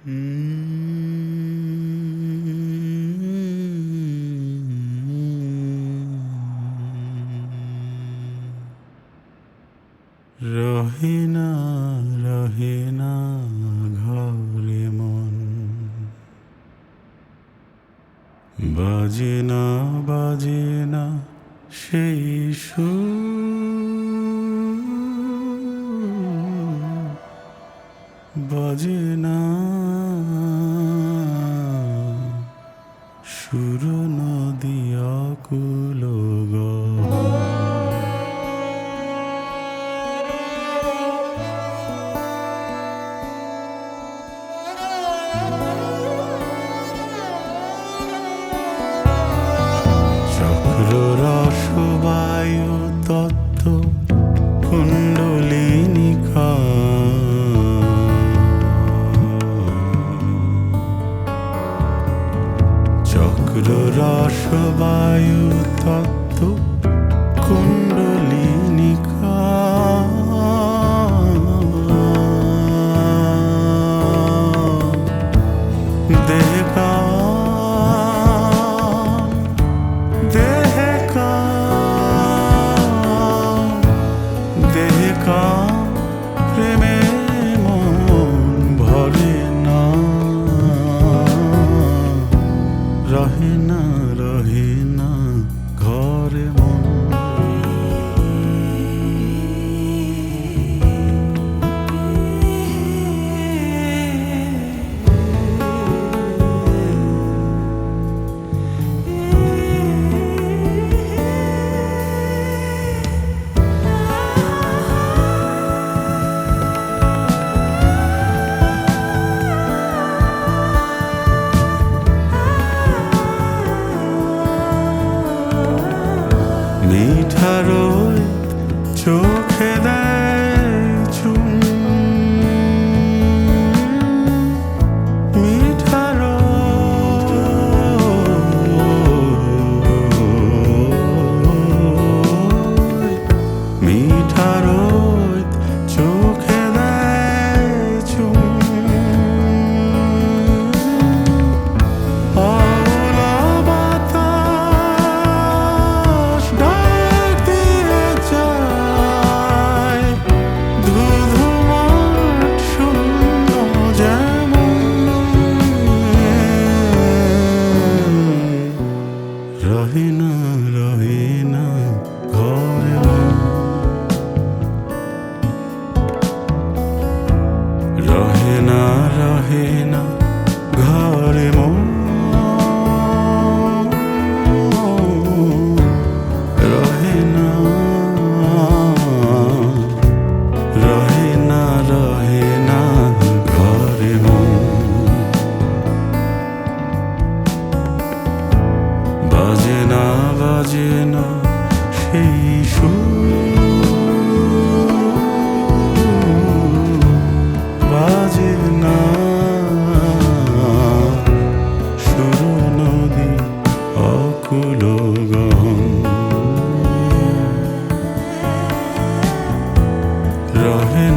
রহে না রহে না ঘরে মন, বাজে না বাজে না সেই সুর, বাজে না সুর নদী আকুল রসবায়ু তত্ত্ব কুণ্ডলিনিকা, চক্র রসবায়ু তত্ত্ব কুণ্ডলিনিকা, দেহকা প্রেমে মন ভরে না, রহে না রহে না ঘরে মন। মিঠা রোদ চোখে দেয় চুম, মিঠা রোদ মিঠা রোদ চোখে দেয় চুম, রহে না রহে না ঘরে মন, রহে না রহে না ঘরে মন, রহে না রহে না রহে না ঘরে মন, বাজে না বাজে না সেই সুর, বাজে না সুর নদী অকুল গহন, রহে